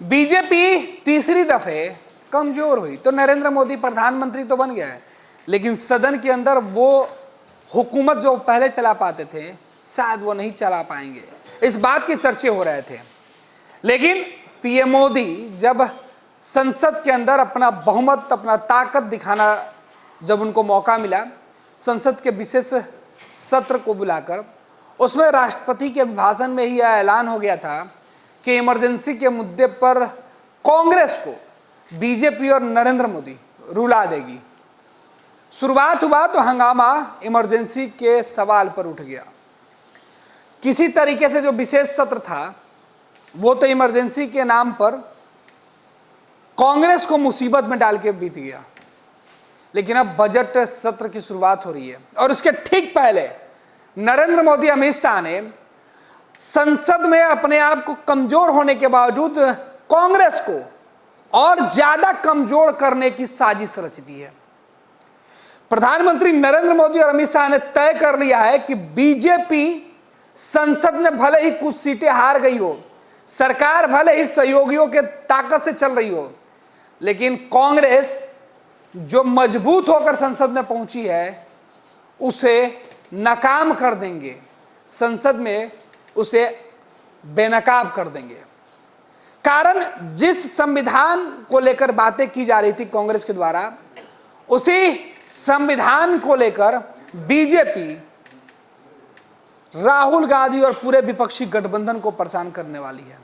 BJP तीसरी दफे कमजोर हुई तो नरेंद्र मोदी प्रधानमंत्री तो बन गया है, लेकिन सदन के अंदर वो हुकूमत जो पहले चला पाते थे शायद वो नहीं चला पाएंगे, इस बात के चर्चे हो रहे थे। लेकिन पीएम मोदी जब संसद के अंदर अपना बहुमत, अपना ताकत दिखाना जब उनको मौका मिला, संसद के विशेष सत्र को बुलाकर उसमें राष्ट्रपति के अभिभाषण में ही यह ऐलान हो गया था कि इमरजेंसी के मुद्दे पर कांग्रेस को बीजेपी और नरेंद्र मोदी रुला देगी। शुरुआत हुआ तो हंगामा इमरजेंसी के सवाल पर उठ गया। किसी तरीके से जो विशेष सत्र था वो तो इमरजेंसी के नाम पर कांग्रेस को मुसीबत में डाल के बीत गया। लेकिन अब बजट सत्र की शुरुआत हो रही है और उसके ठीक पहले नरेंद्र मोदी, अमित शाह ने संसद में अपने आप को कमजोर होने के बावजूद कांग्रेस को और ज्यादा कमजोर करने की साजिश रच दी है। प्रधानमंत्री नरेंद्र मोदी और अमित शाह ने तय कर लिया है कि बीजेपी संसद में भले ही कुछ सीटें हार गई हो, सरकार भले ही सहयोगियों के ताकत से चल रही हो, लेकिन कांग्रेस जो मजबूत होकर संसद में पहुंची है उसे नाकाम कर देंगे, संसद में उसे बेनकाब कर देंगे। कारण जिस संविधान को लेकर बातें की जा रही थी कांग्रेस के द्वारा, उसी संविधान को लेकर बीजेपी राहुल गांधी और पूरे विपक्षी गठबंधन को परेशान करने वाली है।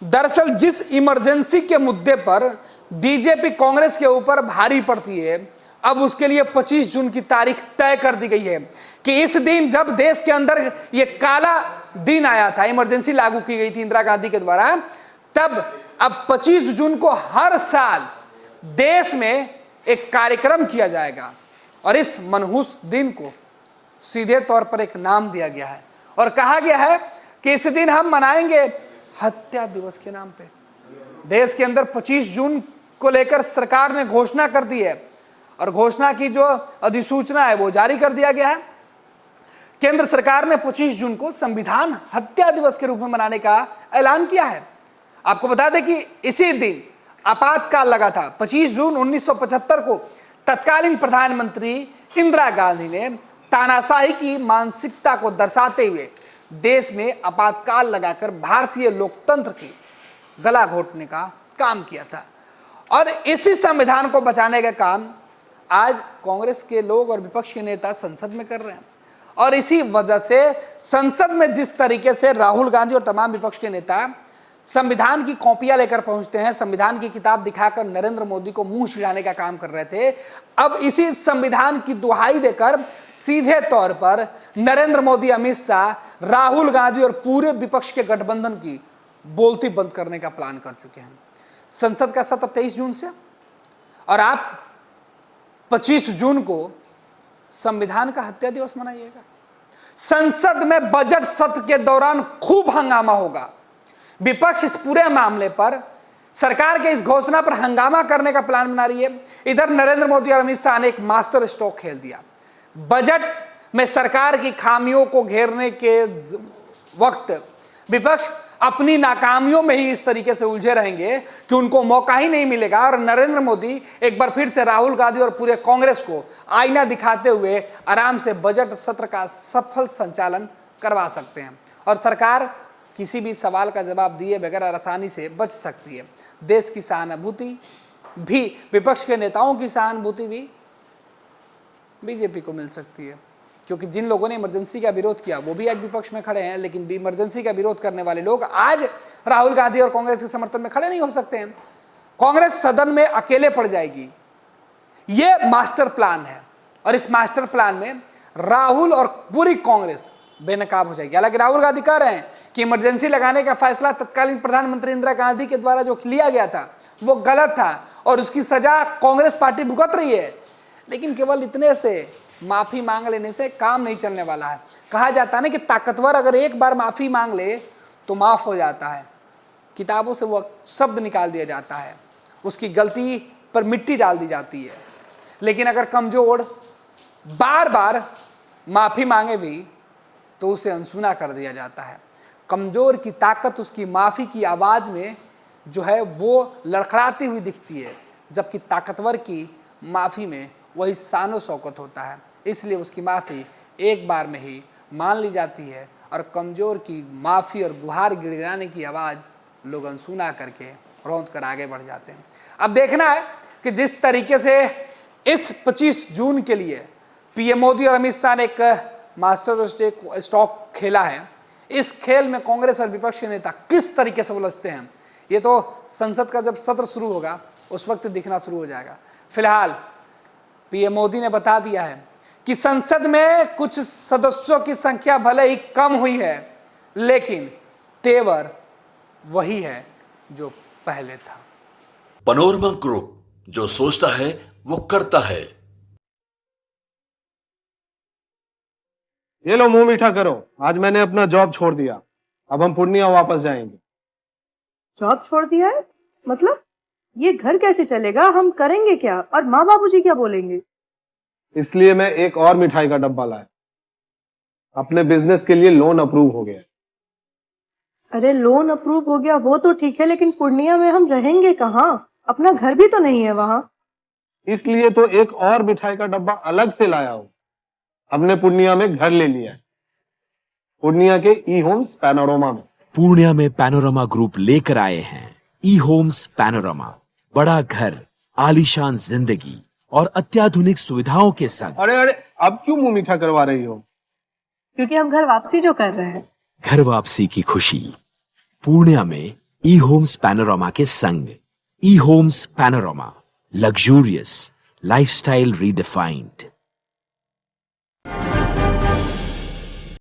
दरअसल जिस इमरजेंसी के मुद्दे पर बीजेपी कांग्रेस के ऊपर भारी पड़ती है, अब उसके लिए 25 जून की तारीख तय कर दी गई है कि इस दिन जब देश के अंदर ये काला दिन आया था, इमरजेंसी लागू की गई थी इंदिरा गांधी के द्वारा, तब अब 25 जून को हर साल देश में एक कार्यक्रम किया जाएगा और इस मनहूस दिन को सीधे तौर पर एक नाम दिया गया है और कहा गया है कि इस दिन हम मनाएंगे हत्या दिवस के नाम पे। देश के अंदर 25 जून को लेकर सरकार ने घोषणा कर दी है और घोषणा की जो अधिसूचना है वो जारी कर दिया गया है। केंद्र सरकार ने 25 जून को संविधान हत्या दिवस के रूप में मनाने का ऐलान किया है। आपको बता दें कि इसी दिन आपातकाल लगा था। 25 जून 1975 को तत्कालीन प्रधानमंत्री इंदिरा गांधी ने तानाशाही की मानसिकता को दर्शाते हुए देश में आपातकाल लगाकर भारतीय लोकतंत्र की गला घोटने का काम किया था और इसी संविधान को बचाने का काम आज कांग्रेस के लोग और विपक्ष के नेता संसद में कर रहे हैं। और इसी वजह से संसद में जिस तरीके से राहुल गांधी और तमाम विपक्ष के नेता संविधान की कॉपियां लेकर पहुंचते हैं, संविधान की किताब दिखाकर नरेंद्र मोदी को मुंह छिड़ाने का काम कर रहे थे, अब इसी संविधान की दुहाई देकर सीधे तौर पर नरेंद्र मोदी, अमित शाह, राहुल गांधी और पूरे विपक्ष के गठबंधन की बोलती बंद करने का प्लान कर चुके हैं। संसद का सत्र 23 जून से और आप 25 जून को संविधान का हत्या दिवस मनाइएगा। संसद में बजट सत्र के दौरान खूब हंगामा होगा। विपक्ष इस पूरे मामले पर, सरकार के इस घोषणा पर हंगामा करने का प्लान बना रही है। इधर नरेंद्र मोदी और अमित शाह ने एक मास्टर स्ट्रोक खेल दिया। बजट में सरकार की खामियों को घेरने के वक्त विपक्ष अपनी नाकामियों में ही इस तरीके से उलझे रहेंगे कि उनको मौका ही नहीं मिलेगा और नरेंद्र मोदी एक बार फिर से राहुल गांधी और पूरे कांग्रेस को आईना दिखाते हुए आराम से बजट सत्र का सफल संचालन करवा सकते हैं और सरकार किसी भी सवाल का जवाब दिए बगैर आसानी से बच सकती है। देश की सहानुभूति भी, विपक्ष के नेताओं की सहानुभूति भी बीजेपी को मिल सकती है, क्योंकि जिन लोगों ने इमरजेंसी का विरोध किया वो भी आज विपक्ष में खड़े हैं, लेकिन इमरजेंसी का विरोध करने वाले लोग आज राहुल गांधी और कांग्रेस के समर्थन में खड़े नहीं हो सकते हैं। कांग्रेस सदन में अकेले पड़ जाएगी। ये मास्टर प्लान है और इस मास्टर प्लान में राहुल और पूरी कांग्रेस बेनकाब हो जाएगी। हालांकि राहुल गांधी कह रहे हैं कि इमरजेंसी लगाने का फैसला तत्कालीन प्रधानमंत्री इंदिरा गांधी के द्वारा जो लिया गया था वो गलत था और उसकी सजा कांग्रेस पार्टी भुगत रही है, लेकिन केवल इतने से, माफी मांग लेने से काम नहीं चलने वाला है। कहा जाता है ना कि ताकतवर अगर एक बार माफी मांग ले तो माफ हो जाता है, किताबों से वो शब्द निकाल दिया जाता है, उसकी गलती पर मिट्टी डाल दी जाती है। लेकिन अगर कमजोर बार बार माफी मांगे भी तो उसे अनसुना कर दिया जाता है। कमजोर की ताकत उसकी माफी की आवाज में जो है वो लड़खड़ाती हुई दिखती है, जबकि ताकतवर की माफ़ी में वही शानो शौकत होता है। इसलिए उसकी माफ़ी एक बार में ही मान ली जाती है और कमज़ोर की माफ़ी और गुहार गिड़गिड़ाने की आवाज़ लोग अनसुना करके रौंद कर आगे बढ़ जाते हैं। अब देखना है कि जिस तरीके से इस 25 जून के लिए पीएम मोदी और अमित शाह ने एक मास्टर स्ट्रोक खेला है, इस खेल में कांग्रेस और विपक्षी नेता किस तरीके से उलझते हैं, ये तो संसद का जब सत्र शुरू होगा उस वक्त दिखना शुरू हो जाएगा। फिलहाल पीएम मोदी ने बता दिया है कि संसद में कुछ सदस्यों की संख्या भले ही कम हुई है, लेकिन तेवर वही है जो पहले था। पैनोरमा ग्रुप, जो सोचता है वो करता है। ये लो मुंह मीठा करो, आज मैंने अपना जॉब छोड़ दिया, अब हम पूर्णिया वापस जाएंगे। जॉब छोड़ दिया है? मतलब ये घर कैसे चलेगा? हम करेंगे क्या? और माँ बाबूजी क्या बोलेंगे? इसलिए मैं एक और मिठाई का डब्बा लाया। अपने बिजनेस के लिए लोन अप्रूव हो गया। अरे लोन अप्रूव हो गया वो तो ठीक है, लेकिन पूर्णिया में हम रहेंगे कहाँ? अपना घर भी तो नहीं है वहां। इसलिए तो एक और मिठाई का डब्बा अलग से लाया हूं। हमने पूर्णिया में घर ले लिया है, पूर्णिया के ई होम्स पैनोरमा में। पूर्णिया में पैनोरमा ग्रुप लेकर आए हैं ई होम्स पैनोरमा, बड़ा घर, आलीशान जिंदगी और अत्याधुनिक सुविधाओं के संग। अरे अरे, अब क्यों मुंह मीठा करवा रही हो? क्योंकि हम घर वापसी जो कर रहे हैं। घर वापसी की खुशी पूर्णिया में ई होम्स पैनोरमा के संग। ई homes panorama, luxurious lifestyle redefined.